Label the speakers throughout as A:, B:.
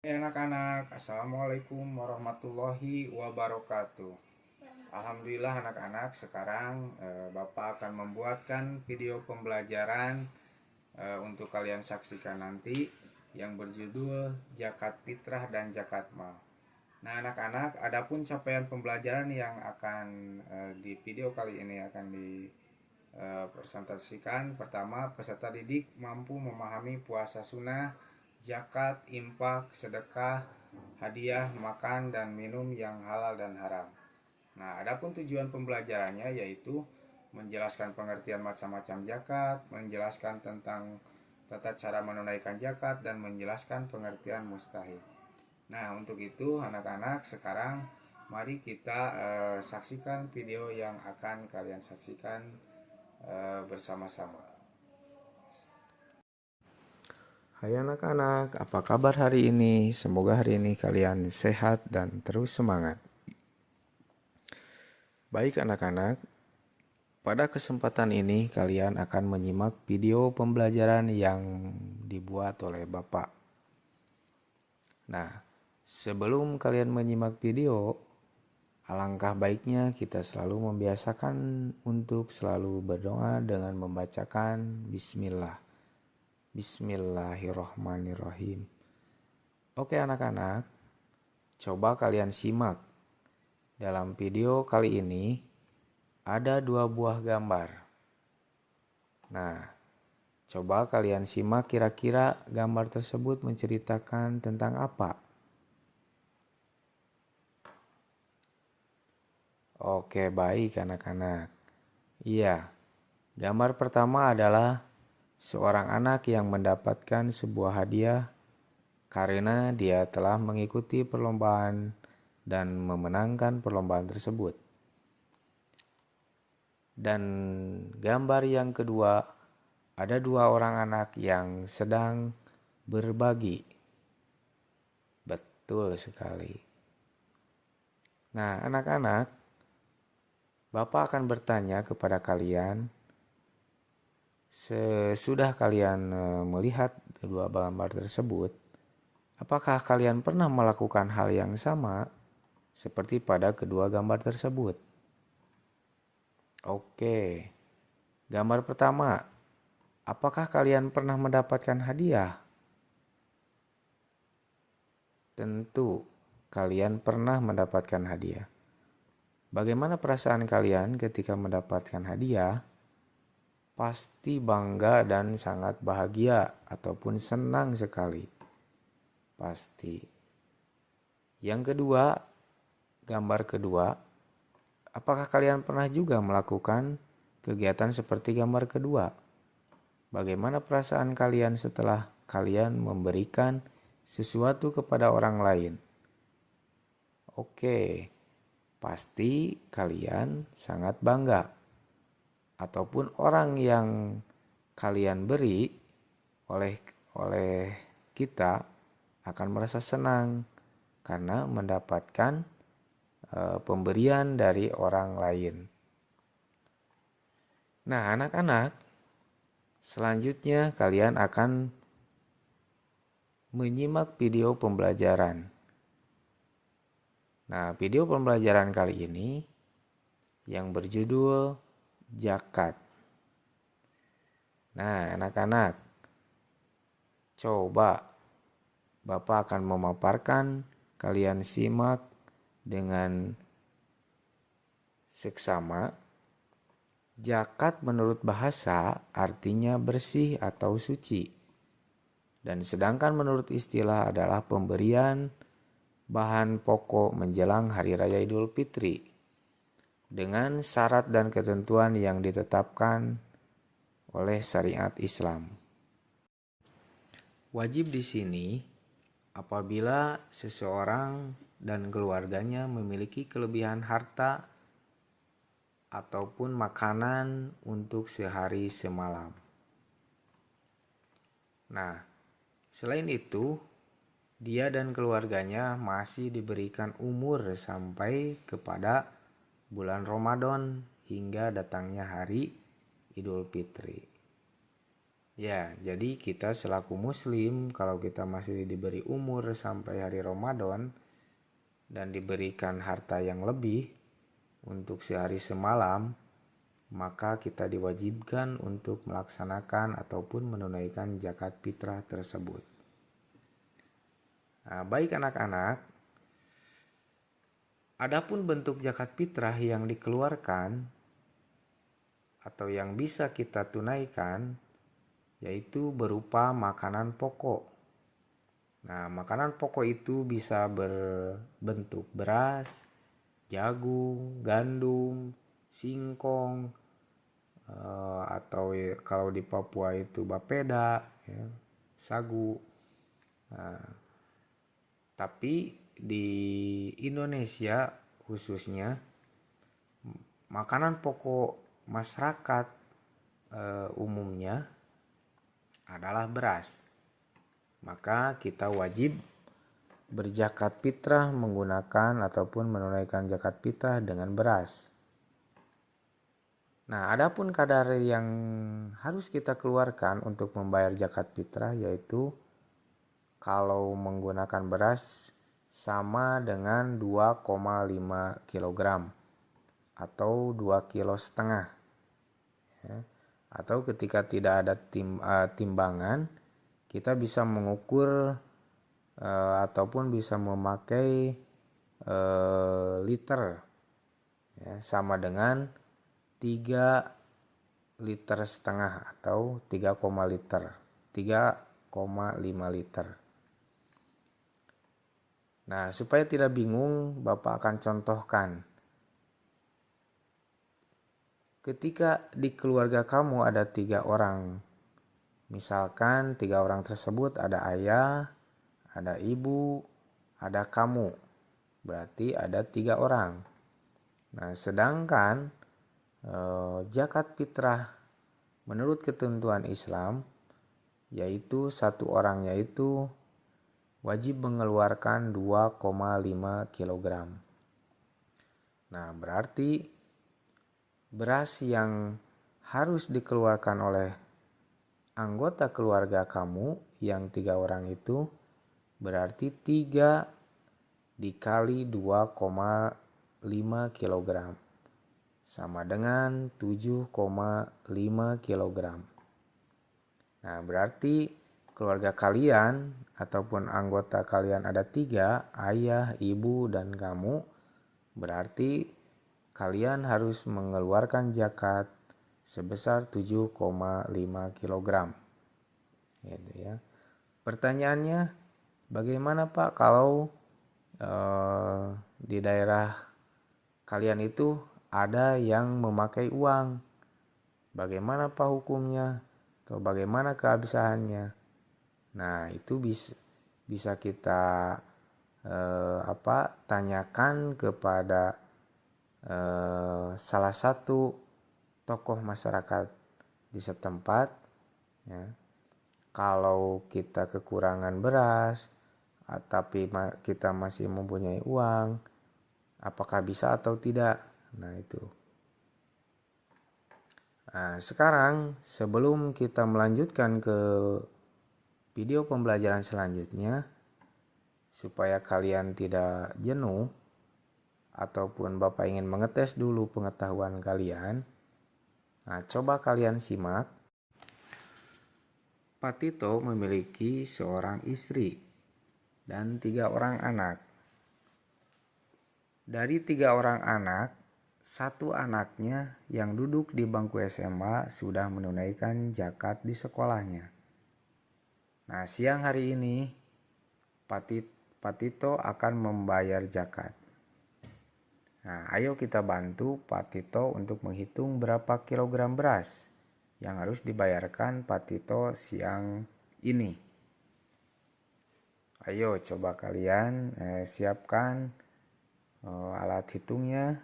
A: Anak-anak, assalamualaikum warahmatullahi wabarakatuh. Alhamdulillah anak-anak, sekarang Bapak akan membuatkan video pembelajaran untuk kalian saksikan nanti yang berjudul Zakat Fitrah dan Zakat Mal. Nah anak-anak, adapun capaian pembelajaran yang akan di video kali ini akan presentasikan. Pertama, peserta didik mampu memahami puasa sunnah, zakat, infak, sedekah, hadiah, makan dan minum yang halal dan haram. Nah, adapun tujuan pembelajarannya yaitu menjelaskan pengertian macam-macam zakat, menjelaskan tentang tata cara menunaikan zakat dan menjelaskan pengertian mustahil. Nah, untuk itu anak-anak sekarang mari kita saksikan video yang akan kalian saksikan bersama-sama. Hai anak-anak, apa kabar hari ini? Semoga hari ini kalian sehat dan terus semangat. Baik anak-anak, pada kesempatan ini kalian akan menyimak video pembelajaran yang dibuat oleh Bapak. Nah, sebelum kalian menyimak video, alangkah baiknya kita selalu membiasakan untuk selalu berdoa dengan membacakan Bismillah. Bismillahirrohmanirrohim. Oke anak-anak, coba kalian simak. Dalam video kali ini ada 2 buah gambar. Nah, coba kalian simak kira-kira gambar tersebut menceritakan tentang apa? Oke, baik anak-anak. Iya, gambar pertama adalah seorang anak yang mendapatkan sebuah hadiah karena dia telah mengikuti perlombaan dan memenangkan perlombaan tersebut. Dan gambar yang kedua, ada 2 orang anak yang sedang berbagi. Betul sekali. Nah, anak-anak, Bapak akan bertanya kepada kalian, sesudah kalian melihat 2 gambar tersebut, apakah kalian pernah melakukan hal yang sama seperti pada kedua gambar tersebut? Oke, gambar pertama, apakah kalian pernah mendapatkan hadiah? Tentu, kalian pernah mendapatkan hadiah. Bagaimana perasaan kalian ketika mendapatkan hadiah? Pasti bangga dan sangat bahagia ataupun senang sekali. Pasti. Yang kedua, gambar kedua, apakah kalian pernah juga melakukan kegiatan seperti gambar kedua? Bagaimana perasaan kalian setelah kalian memberikan sesuatu kepada orang lain? Oke, pasti kalian sangat bangga. Ataupun orang yang kalian beri oleh kita akan merasa senang karena mendapatkan pemberian dari orang lain. Nah, anak-anak, selanjutnya kalian akan menyimak video pembelajaran. Nah, video pembelajaran kali ini yang berjudul zakat. Nah, anak-anak, coba Bapak akan memaparkan, kalian simak dengan seksama. Zakat menurut bahasa artinya bersih atau suci. Dan sedangkan menurut istilah adalah pemberian bahan pokok menjelang Hari Raya Idul Fitri dengan syarat dan ketentuan yang ditetapkan oleh syariat Islam. Wajib di sini apabila seseorang dan keluarganya memiliki kelebihan harta ataupun makanan untuk sehari semalam. Nah, selain itu, dia dan keluarganya masih diberikan umur sampai kepada bulan Ramadan hingga datangnya hari Idul Fitri. Ya, jadi kita selaku muslim kalau kita masih diberi umur sampai hari Ramadan dan diberikan harta yang lebih untuk sehari semalam, maka kita diwajibkan untuk melaksanakan ataupun menunaikan zakat fitrah tersebut. Nah, baik anak-anak, adapun bentuk zakat fitrah yang dikeluarkan atau yang bisa kita tunaikan yaitu berupa makanan pokok. Nah, makanan pokok itu bisa berbentuk beras, jagung, gandum, singkong, atau kalau di Papua itu bapeda, ya, sagu. Nah, tapi di Indonesia khususnya makanan pokok masyarakat umumnya adalah beras. Maka kita wajib berzakat fitrah menggunakan ataupun menunaikan zakat fitrah dengan beras. Nah, adapun kadar yang harus kita keluarkan untuk membayar zakat fitrah yaitu kalau menggunakan beras sama dengan 2,5 kg atau 2,5 kg. Ya. Atau ketika tidak ada timbangan, kita bisa mengukur ataupun bisa memakai liter, ya, sama dengan 3,5 liter atau 3,5 liter. Nah, supaya tidak bingung, Bapak akan contohkan. Ketika di keluarga kamu ada 3 orang, misalkan 3 orang tersebut ada ayah, ada ibu, ada kamu, berarti ada 3 orang. Nah, sedangkan zakat fitrah menurut ketentuan Islam yaitu satu orang yaitu wajib mengeluarkan 2,5 kg. Nah, berarti beras yang harus dikeluarkan oleh anggota keluarga kamu yang 3 orang itu berarti 3 dikali 2,5 kg sama dengan 7,5 kg. Nah, berarti keluarga kalian ataupun anggota kalian ada 3, ayah, ibu, dan kamu. Berarti kalian harus mengeluarkan zakat sebesar 7,5 kg. Gitu ya. Pertanyaannya, bagaimana Pak kalau di daerah kalian itu ada yang memakai uang? Bagaimana Pak hukumnya? Atau bagaimana keabsahannya? Nah, itu bisa kita tanyakan kepada salah satu tokoh masyarakat di setempat, ya. Kalau kita kekurangan beras tapi kita masih mempunyai uang, apakah bisa atau tidak? Nah, itu. Nah, sekarang sebelum kita melanjutkan ke video pembelajaran selanjutnya, supaya kalian tidak jenuh ataupun Bapak ingin mengetes dulu pengetahuan kalian, nah coba kalian simak. Pak Tito memiliki seorang istri dan 3 orang anak. Dari 3 orang anak, 1 anaknya yang duduk di bangku SMA sudah menunaikan zakat di sekolahnya. Nah, siang hari ini Pak Tito akan membayar zakat. Nah, ayo kita bantu Pak Tito untuk menghitung berapa kilogram beras yang harus dibayarkan Pak Tito siang ini. Ayo coba kalian siapkan alat hitungnya.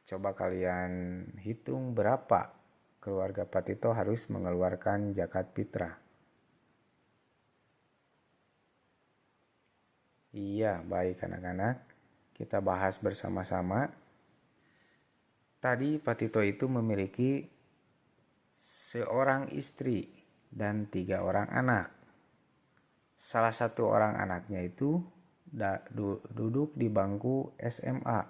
A: Coba kalian hitung berapa keluarga Pak Tito harus mengeluarkan zakat fitrah. Iya, baik anak-anak. Kita bahas bersama-sama. Tadi Pak Tito itu memiliki seorang istri, dan 3 orang anak. Salah satu orang anaknya itu duduk di bangku SMA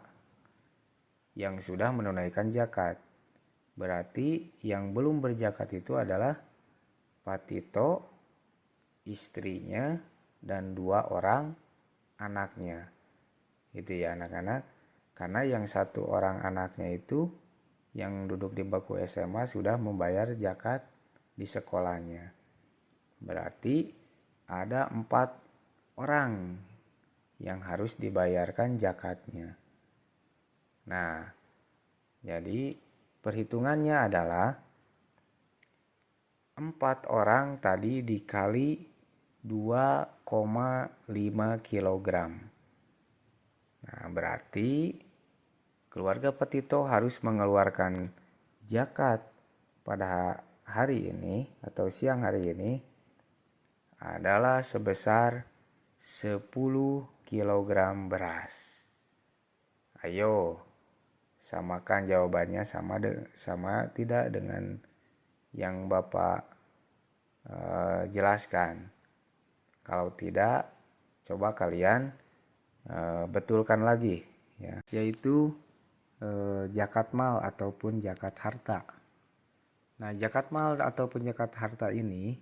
A: yang sudah menunaikan zakat. Berarti yang belum berzakat itu adalah Pak Tito, istrinya, dan 2 orang anaknya. Itu ya anak-anak. Karena yang 1 orang anaknya itu yang duduk di bangku SMA sudah membayar zakat di sekolahnya. Berarti ada 4 orang yang harus dibayarkan zakatnya. Nah, jadi perhitungannya adalah 4 orang tadi dikali 2,5 kilogram. Nah, berarti keluarga Pak Tito harus mengeluarkan zakat pada hari ini atau siang hari ini adalah sebesar 10 kilogram beras. Ayo, samakan jawabannya sama tidak dengan yang Bapak jelaskan. Kalau tidak, coba kalian betulkan lagi ya, yaitu zakat mal ataupun zakat harta. Nah, zakat mal ataupun zakat harta ini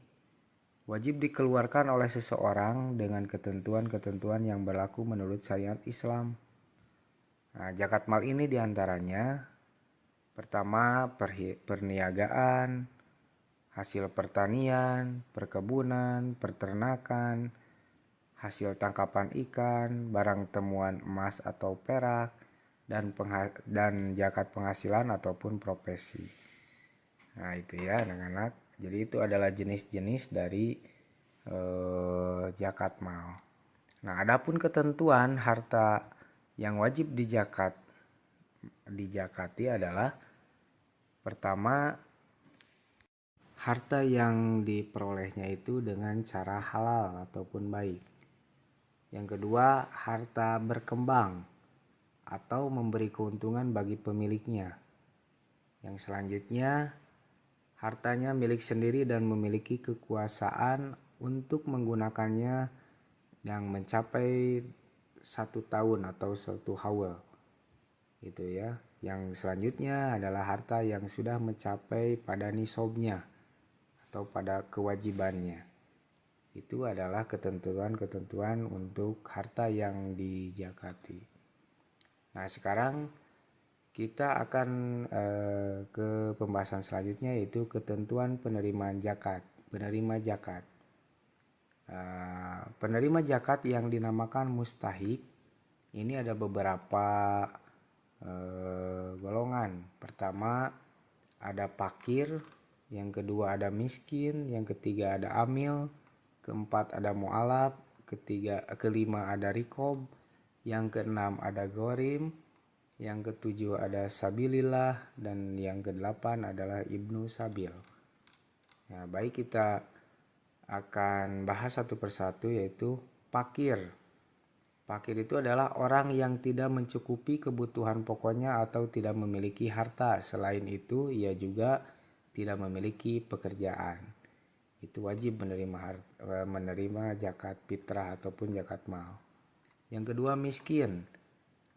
A: wajib dikeluarkan oleh seseorang dengan ketentuan-ketentuan yang berlaku menurut syariat Islam. Nah, zakat mal ini diantaranya pertama perniagaan, hasil pertanian, perkebunan, peternakan, hasil tangkapan ikan, barang temuan emas atau perak, dan zakat penghasilan ataupun profesi. Nah, itu ya anak-anak. Jadi itu adalah jenis-jenis dari zakat mal. Nah, adapun ketentuan harta yang wajib dijakati adalah pertama, harta yang diperolehnya itu dengan cara halal ataupun baik. Yang kedua, harta berkembang atau memberi keuntungan bagi pemiliknya. Yang selanjutnya, hartanya milik sendiri dan memiliki kekuasaan untuk menggunakannya yang mencapai 1 tahun atau 1 haul. Itu ya. Yang selanjutnya adalah harta yang sudah mencapai pada nisabnya atau pada kewajibannya. Itu adalah ketentuan-ketentuan untuk harta yang dijakati. Nah, sekarang kita akan ke pembahasan selanjutnya, yaitu ketentuan penerimaan zakat. Penerima zakat. Penerima zakat yang dinamakan mustahik ini ada beberapa golongan. Pertama ada fakir, yang kedua ada miskin, yang ketiga ada amil, keempat ada mu'alaf, kelima ada rikob, yang keenam ada gorim, yang ketujuh ada sabilillah, dan yang kedelapan adalah ibnu sabil. Nah, baik, kita akan bahas satu persatu, yaitu fakir. Fakir itu adalah orang yang tidak mencukupi kebutuhan pokoknya atau tidak memiliki harta. Selain itu, ia juga tidak memiliki pekerjaan. Itu wajib menerima zakat fitrah ataupun zakat mal. Yang kedua, miskin.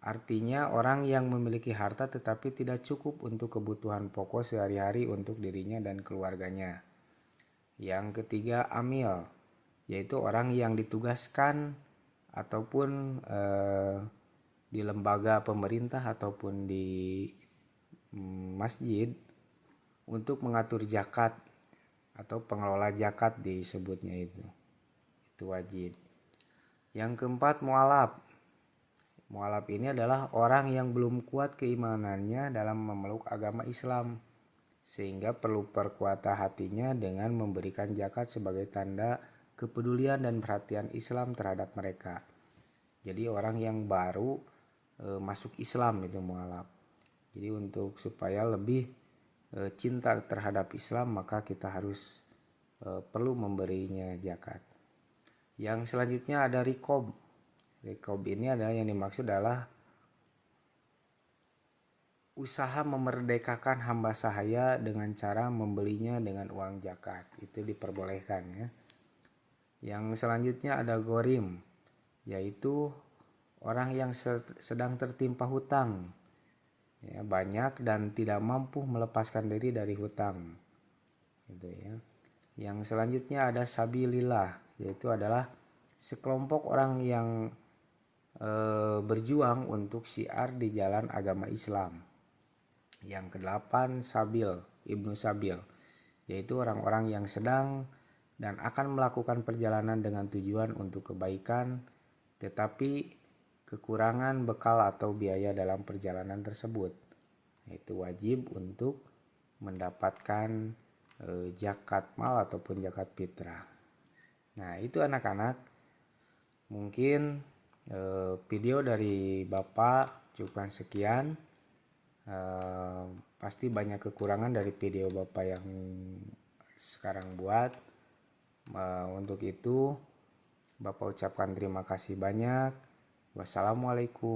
A: Artinya orang yang memiliki harta tetapi tidak cukup untuk kebutuhan pokok sehari-hari untuk dirinya dan keluarganya. Yang ketiga, amil, yaitu orang yang ditugaskan ataupun di lembaga pemerintah ataupun di masjid untuk mengatur zakat atau pengelola zakat disebutnya itu wajib. Yang keempat, mu'alaf. Mu'alaf ini adalah orang yang belum kuat keimanannya dalam memeluk agama Islam, sehingga perlu perkuatan hatinya dengan memberikan zakat sebagai tanda kepedulian dan perhatian Islam terhadap mereka. Jadi orang yang baru masuk Islam itu mu'alaf. Jadi untuk supaya lebih cinta terhadap Islam, maka kita harus perlu memberinya zakat. Yang selanjutnya ada rikob. Rikob ini adalah yang dimaksud adalah usaha memerdekakan hamba sahaya dengan cara membelinya dengan uang zakat. Itu diperbolehkan ya. Yang selanjutnya ada ghorim, yaitu orang yang sedang tertimpa hutang ya, banyak dan tidak mampu melepaskan diri dari hutang. Gitu ya. Yang selanjutnya ada sabilillah, yaitu adalah sekelompok orang yang berjuang untuk syiar di jalan agama Islam. Yang kedelapan sabil, ibnu sabil, yaitu orang-orang yang sedang dan akan melakukan perjalanan dengan tujuan untuk kebaikan tetapi kekurangan bekal atau biaya dalam perjalanan tersebut. Itu wajib untuk mendapatkan zakat mal ataupun zakat fitrah. Nah, itu anak-anak. Mungkin video dari Bapak cukup sekian. Pasti banyak kekurangan dari video Bapak yang sekarang buat. Untuk itu Bapak ucapkan terima kasih banyak. Wassalamualaikum.